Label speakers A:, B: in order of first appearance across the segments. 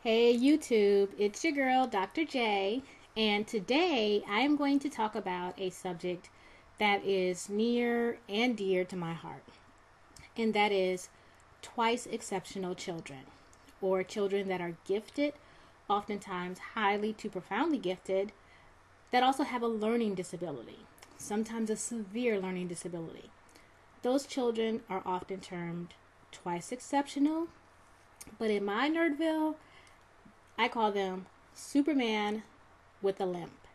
A: Hey YouTube, it's your girl Dr. J, and today I am going to talk about a subject that is near and dear to my heart, and that is twice exceptional children, or children that are gifted, oftentimes highly to profoundly gifted, that also have a learning disability, sometimes a severe learning disability. Those children are often termed twice exceptional, but in my Nerdville, I call them Superman with a limp.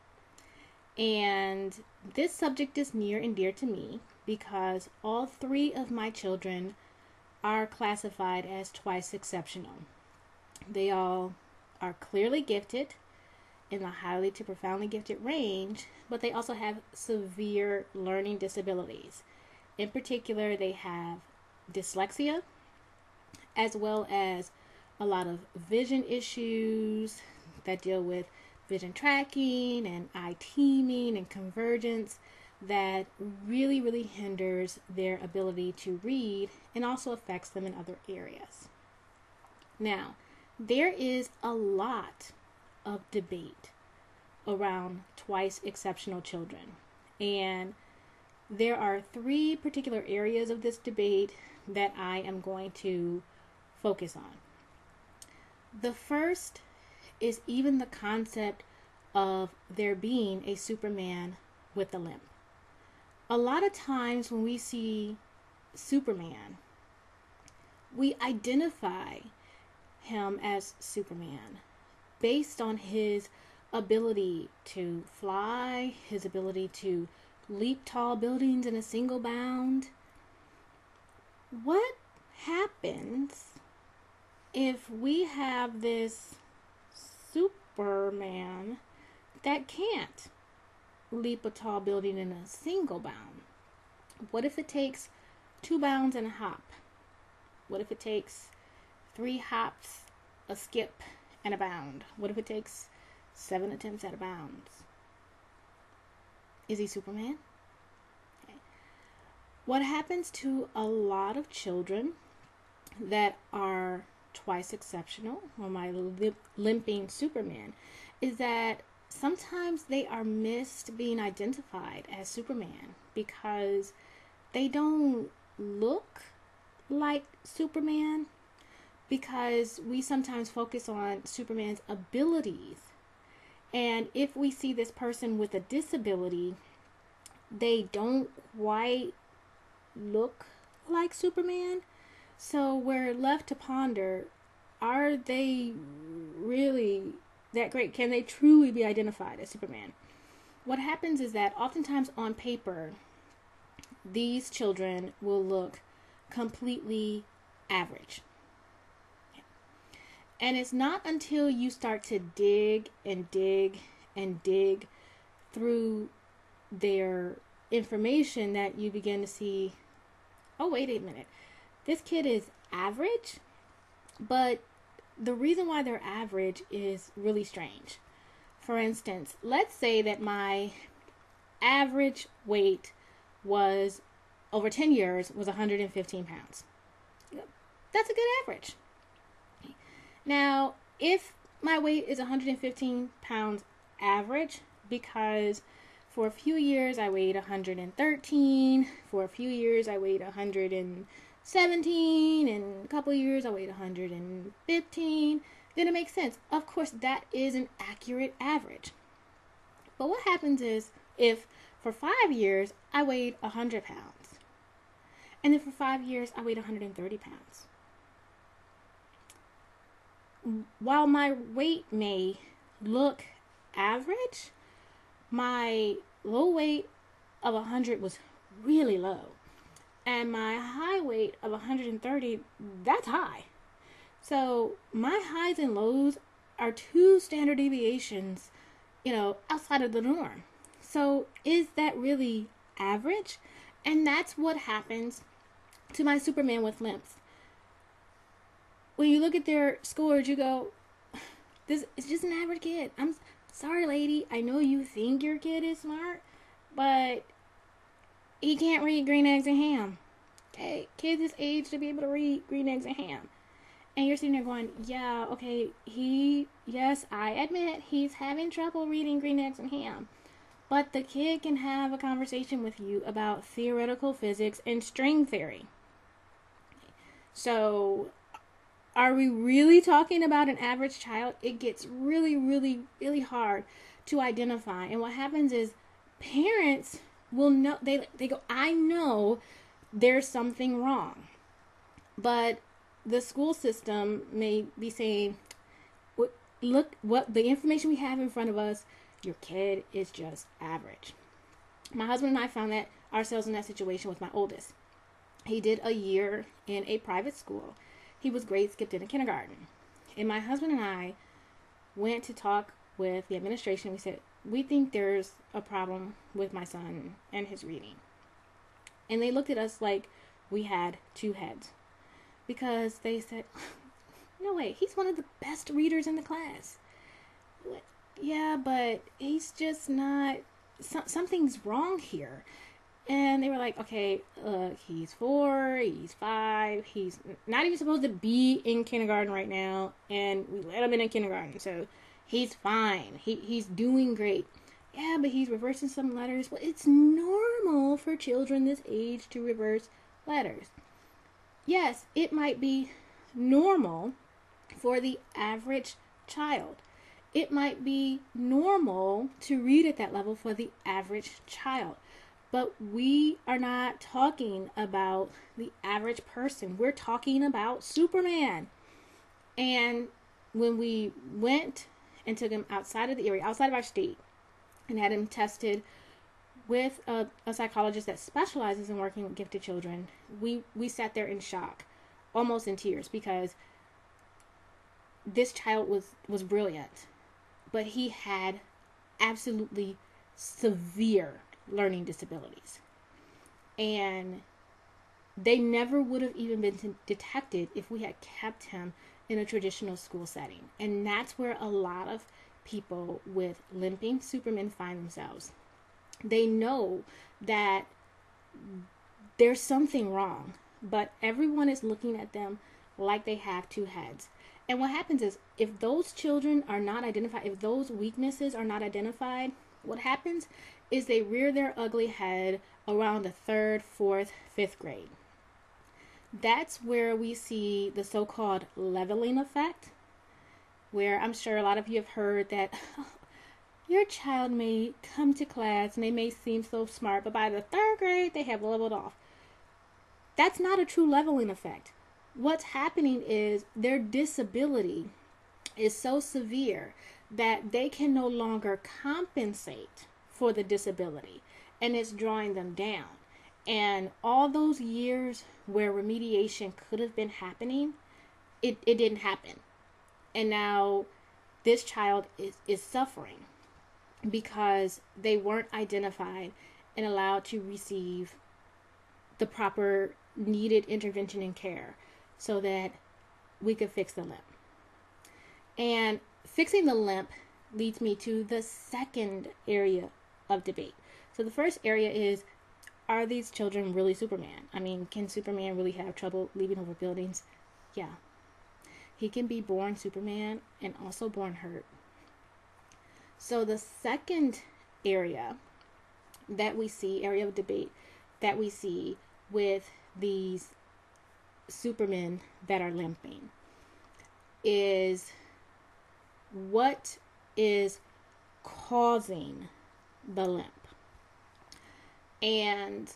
A: And this subject is near and dear to me because all three of my children are classified as twice exceptional. They all are clearly gifted in the highly to profoundly gifted range, but they also have severe learning disabilities. In particular, they have dyslexia as well as a lot of vision issues that deal with vision tracking and eye teaming and convergence that really hinders their ability to read and also affects them in other areas. Now, there is a lot of debate around twice exceptional children, and there are three particular areas of this debate that I am going to focus on. The first is even the concept of there being a Superman with a limp. A lot of times when we see Superman, we identify him as Superman based on his ability to fly, his ability to leap tall buildings in a single bound. What happens if we have this Superman that can't leap a tall building in a single bound? What if it takes 2 bounds and a hop? What if it takes 3 hops, a skip, and a bound? What if it takes 7 attempts at a bound? Is he Superman? Okay. What happens to a lot of children that are twice exceptional, or my limping Superman, is that sometimes they are missed being identified as Superman because they don't look like Superman, because we sometimes focus on Superman's abilities. And if we see this person with a disability, they don't quite look like Superman. So we're left to ponder, are they really that great? Can they truly be identified as Superman? What happens is that oftentimes on paper, these children will look completely average. And it's not until you start to dig and dig and dig through their information that you begin to see, oh, wait a minute. This kid is average, but the reason why they're average is really strange. For instance, let's say that my average weight was, over 10 years, was 115 pounds. That's a good average. Now, if my weight is 115 pounds average, because for a few years I weighed 113, for a few years I weighed 117, and a couple of years I weighed 115, then it makes sense. Of course, that is an accurate average. But what happens is if for 5 years I weighed 100 pounds, and then for 5 years I weighed 130 pounds. While my weight may look average, my low weight of 100 was really low. And my high weight of 130, that's high. So my highs and lows are 2 standard deviations, outside of the norm. So is that really average? And that's what happens to my Superman with limps. When you look at their scores, you go, this is just an average kid. I'm sorry, lady. I know you think your kid is smart, but he can't read green eggs and ham. Okay, kids his age to be able to read green eggs and ham. And you're sitting there going, yeah, okay, yes, I admit he's having trouble reading green eggs and ham. But the kid can have a conversation with you about theoretical physics and string theory. So, are we really talking about an average child? It gets really, really, really hard to identify. And what happens is parents will know, they go, I know there's something wrong. But the school system may be saying, look, what the information we have in front of us, your kid is just average. My husband and I found that ourselves in that situation with my oldest. He did a year in a private school. He was grade skipped in a kindergarten. And my husband and I went to talk with the administration. We said, we think there's a problem with my son and his reading. And they looked at us like we had two heads. Because they said, no way, he's one of the best readers in the class. Yeah, but he's just not, something's wrong here. And they were like, okay, he's 4, he's 5, he's not even supposed to be in kindergarten right now, and we let him in kindergarten, so he's fine. He's doing great. Yeah, but he's reversing some letters. Well, it's normal for children this age to reverse letters. Yes, it might be normal for the average child. It might be normal to read at that level for the average child. But we are not talking about the average person. We're talking about Superman. And when we went and took him outside of the area, outside of our state, and had him tested with a psychologist that specializes in working with gifted children, we sat there in shock, almost in tears, because this child was brilliant, but he had absolutely severe learning disabilities. And they never would have even been detected if we had kept him in a traditional school setting. And that's where a lot of people with limping Supermen find themselves. They know that there's something wrong, but everyone is looking at them like they have two heads. And what happens is, if those children are not identified, if those weaknesses are not identified, what happens is they rear their ugly head around the 3rd, 4th, 5th grade. That's where we see the so-called leveling effect, where I'm sure a lot of you have heard that your child may come to class and they may seem so smart, but by the 3rd grade, they have leveled off. That's not a true leveling effect. What's happening is their disability is so severe that they can no longer compensate for the disability, and it's drawing them down. And all those years where remediation could have been happening, it didn't happen. And now this child is suffering because they weren't identified and allowed to receive the proper needed intervention and care so that we could fix the limp. And fixing the limp leads me to the second area of debate. So the first area is, are these children really Superman? I mean, can Superman really have trouble leaping over buildings? Yeah. He can be born Superman and also born hurt. So the second area of debate that we see with these Supermen that are limping is, what is causing the limp? And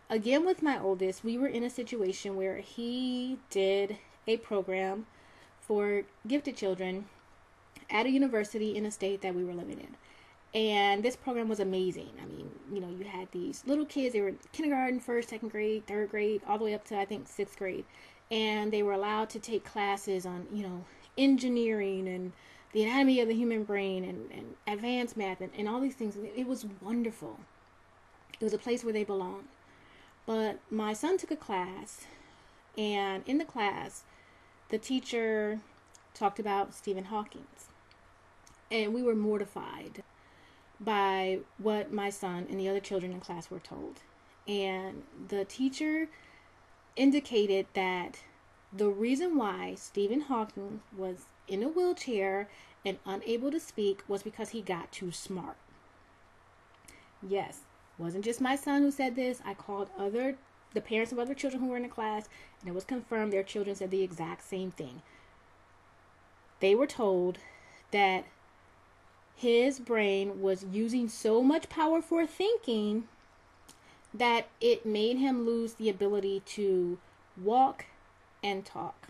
A: again, with my oldest, we were in a situation where he did a program for gifted children at a university in a state that we were living in. And this program was amazing. I mean, you had these little kids, they were in kindergarten, 1st, 2nd grade, 3rd grade, all the way up to, I think, 6th grade. And they were allowed to take classes on, engineering and the anatomy of the human brain and advanced math and all these things. It was wonderful. It was a place where they belonged. But my son took a class, and in the class, the teacher talked about Stephen Hawking. And we were mortified by what my son and the other children in class were told. And the teacher indicated that The reason why Stephen Hawking was in a wheelchair and unable to speak was because he got too smart. Yes, wasn't just my son who said this. I called the parents of other children who were in the class, and it was confirmed their children said the exact same thing. They were told that his brain was using so much power for thinking that it made him lose the ability to walk and talk.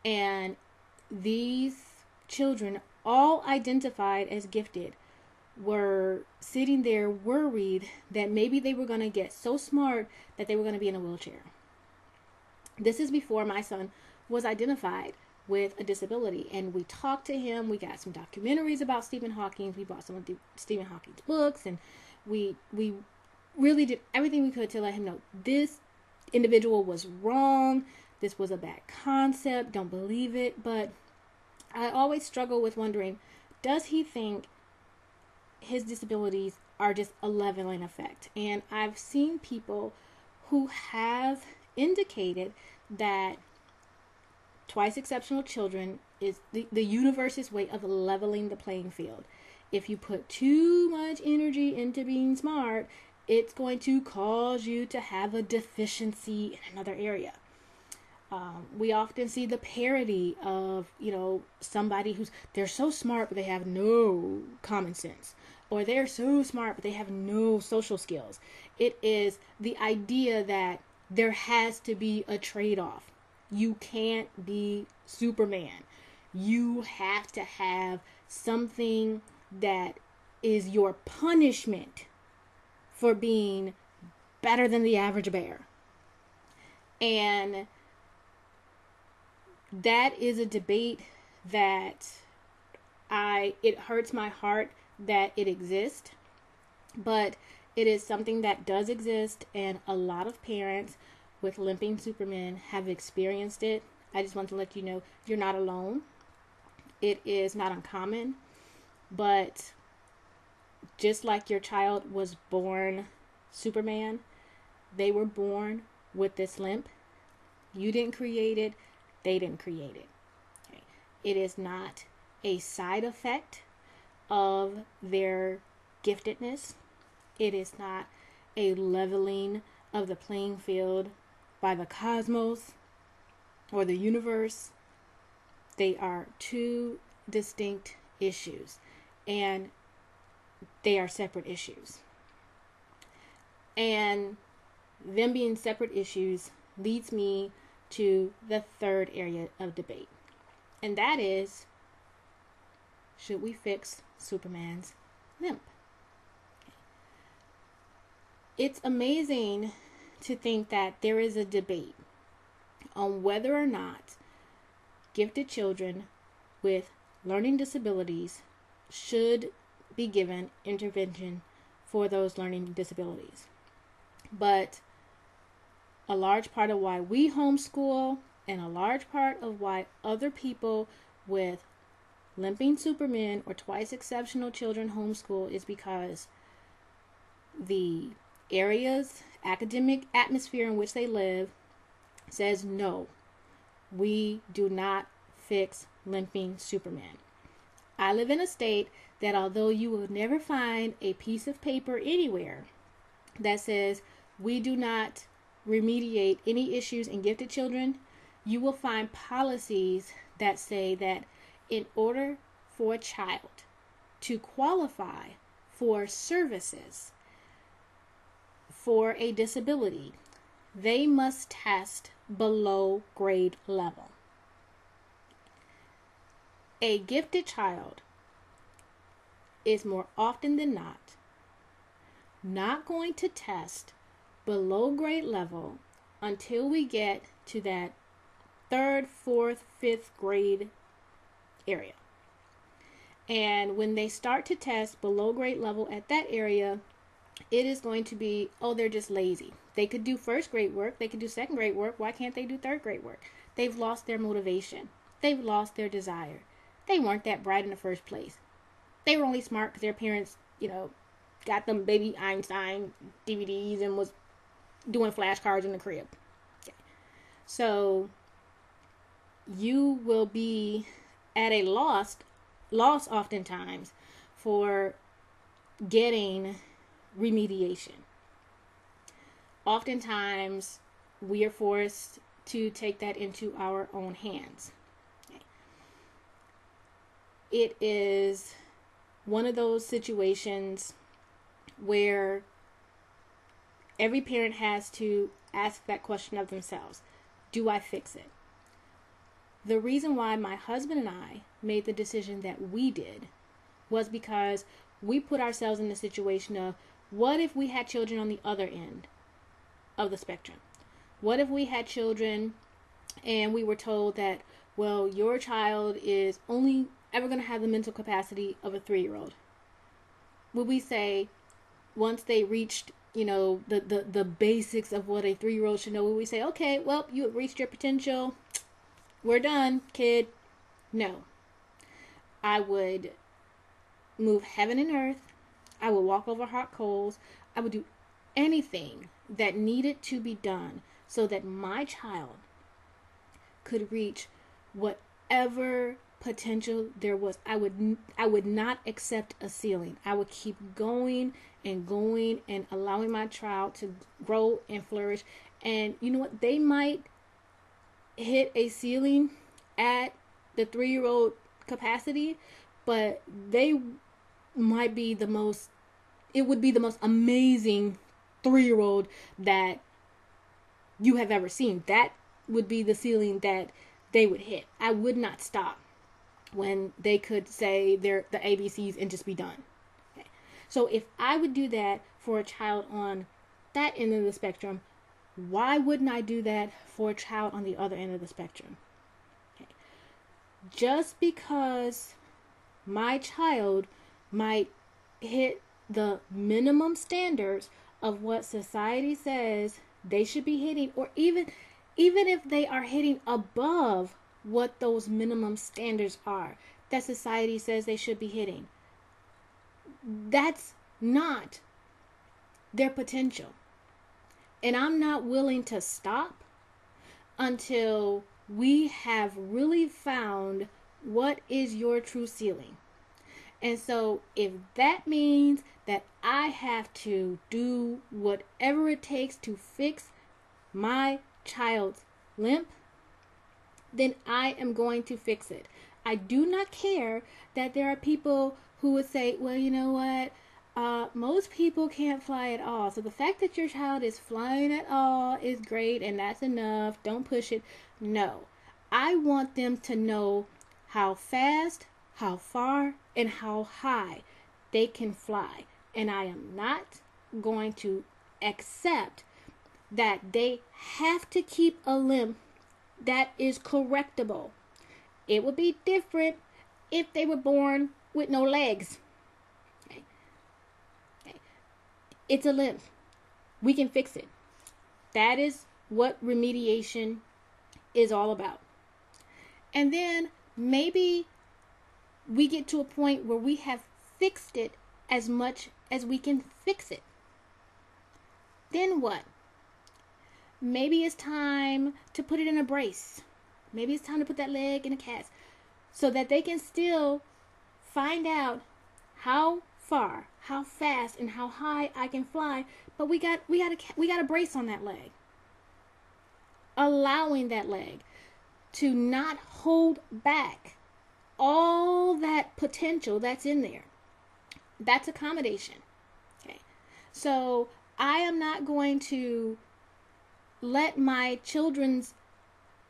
A: And these children, all identified as gifted, were sitting there worried that maybe they were going to get so smart that they were going to be in a wheelchair. This is before my son was identified with a disability, and we talked to him. We got some documentaries about Stephen Hawking. We bought some of Stephen Hawking's books, and we really did everything we could to let him know this individual was wrong. This was a bad concept. Don't believe it. But I always struggle with wondering, does he think his disabilities are just a leveling effect? And I've seen people who have indicated that twice exceptional children is the universe's way of leveling the playing field. If you put too much energy into being smart, it's going to cause you to have a deficiency in another area. We often see the parody of, somebody they're so smart, but they have no common sense. Or they're so smart, but they have no social skills. It is the idea that there has to be a trade-off. You can't be Superman. You have to have something that is your punishment for being better than the average bear. And that is a debate that it hurts my heart that it exists, but it is something that does exist, and a lot of parents with limping Supermen have experienced it. I just want to let you know you're not alone. It is not uncommon, but just like your child was born Superman, they were born with this limp. You didn't create it. They didn't create it. Okay. It is not a side effect of their giftedness. It is not a leveling of the playing field by the cosmos or the universe. They are two distinct issues, and they are separate issues. And them being separate issues leads me to the third area of debate, and that is, should we fix Superman's limp? It's amazing to think that there is a debate on whether or not gifted children with learning disabilities should be given intervention for those learning disabilities. But a large part of why we homeschool, and a large part of why other people with limping Supermen or twice exceptional children homeschool, is because the area's academic atmosphere in which they live says no, we do not fix limping Supermen. I live in a state that although you will never find a piece of paper anywhere that says we do not remediate any issues in gifted children, you will find policies that say that in order for a child to qualify for services for a disability, they must test below grade level. A gifted child is more often than not going to test below grade level until we get to that 3rd, 4th, 5th grade area. And when they start to test below grade level at that area, it is going to be, oh, they're just lazy. They could do 1st grade work. They could do 2nd grade work. Why can't they do 3rd grade work? They've lost their motivation. They've lost their desire. They weren't that bright in the first place. They were only smart because their parents, got them baby Einstein DVDs and was doing flashcards in the crib. Okay. So you will be at a loss oftentimes for getting remediation. Oftentimes we are forced to take that into our own hands. It is one of those situations where every parent has to ask that question of themselves. Do I fix it? The reason why my husband and I made the decision that we did was because we put ourselves in the situation of, what if we had children on the other end of the spectrum? What if we had children and we were told that, well, your child is only ever going to have the mental capacity of a 3-year-old? Would we say, once they reached, the basics of what a 3-year-old should know, would we say, okay, well, you have reached your potential, we're done, kid? No. I would move heaven and earth. I would walk over hot coals. I would do anything that needed to be done so that my child could reach whatever potential there was. I would not accept a ceiling. I would keep going and going and allowing my child to grow and flourish. And you know what? They might hit a ceiling at the 3-year-old capacity, but they might be it would be the most amazing 3-year-old that you have ever seen. That would be the ceiling that they would hit. I would not stop when they could say the ABCs and just be done. Okay. So if I would do that for a child on that end of the spectrum, why wouldn't I do that for a child on the other end of the spectrum? Okay. Just because my child might hit the minimum standards of what society says they should be hitting, or even if they are hitting above what those minimum standards are that society says they should be hitting, that's not their potential. And I'm not willing to stop until we have really found what is your true ceiling. And so if that means that I have to do whatever it takes to fix my child's limp, then I am going to fix it. I do not care that there are people who would say, well, you know what? Most people can't fly at all. So the fact that your child is flying at all is great and that's enough. Don't push it. No. I want them to know how fast, how far, and how high they can fly. And I am not going to accept that they have to keep a limp that is correctable. It would be different if they were born with no legs. Okay. Okay. It's a limp. We can fix it. That is what remediation is all about. And then maybe we get to a point where we have fixed it as much as we can fix it. Then what? Maybe it's time to put it in a brace. Maybe it's time to put that leg in a cast so that they can still find out how far, how fast, and how high I can fly. But we got a brace on that leg, allowing that leg to not hold back all that potential that's in there. That's accommodation. Okay, so I am not going to let my children's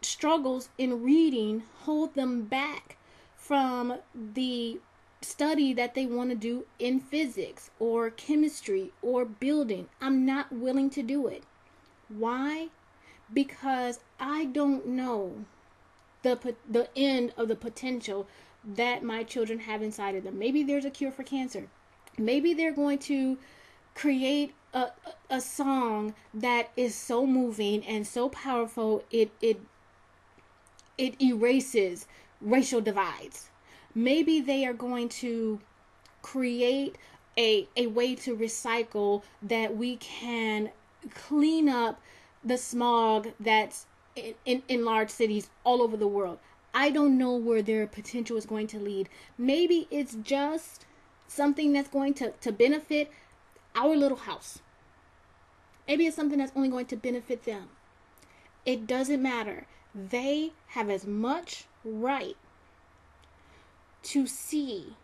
A: struggles in reading hold them back from the study that they want to do in physics or chemistry or building. I'm not willing to do it. Why? Because I don't know the end of the potential that my children have inside of them. Maybe there's a cure for cancer. Maybe they're going to create a song that is so moving and so powerful it erases racial divides. Maybe they are going to create a way to recycle that we can clean up the smog that's in large cities all over the world. I don't know where their potential is going to lead. Maybe it's just something that's going to benefit our little house. Maybe it's something that's only going to benefit them. It doesn't matter. They have as much right to see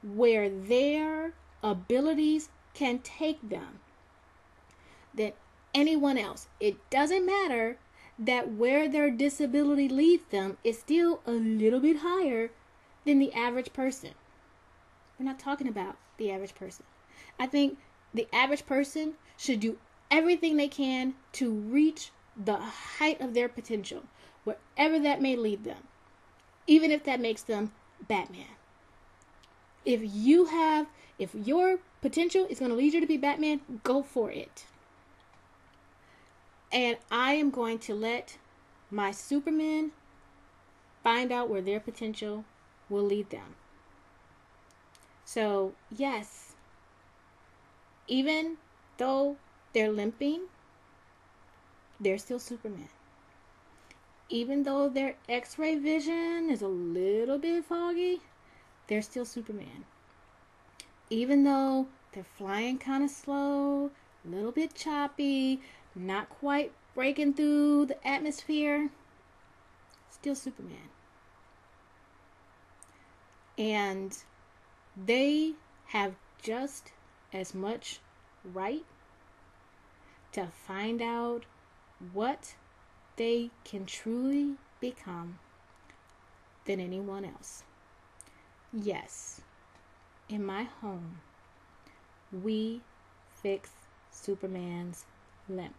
A: where their abilities can take them than anyone else. It doesn't matter that where their disability leads them is still a little bit higher than the average person. We're not talking about the average person. I think the average person should do everything they can to reach the height of their potential, wherever that may lead them, even if that makes them Batman. If your potential is going to lead you to be Batman, go for it. And I am going to let my Supermen find out where their potential will lead them. So, yes, even though they're limping, they're still Superman. Even though their X-ray vision is a little bit foggy, they're still Superman. Even though they're flying kind of slow, a little bit choppy, not quite breaking through the atmosphere, still Superman. And they have just as much right to find out what they can truly become than anyone else. Yes, in my home, we fix Superman's limp.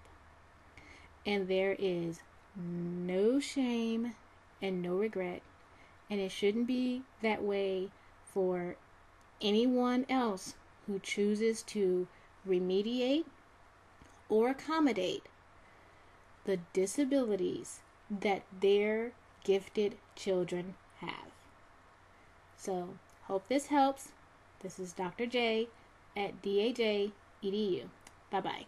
A: And there is no shame and no regret. And it shouldn't be that way for anyone else who chooses to remediate or accommodate the disabilities that their gifted children have. So, hope this helps. This is Dr. J at DAJedu. Bye-bye.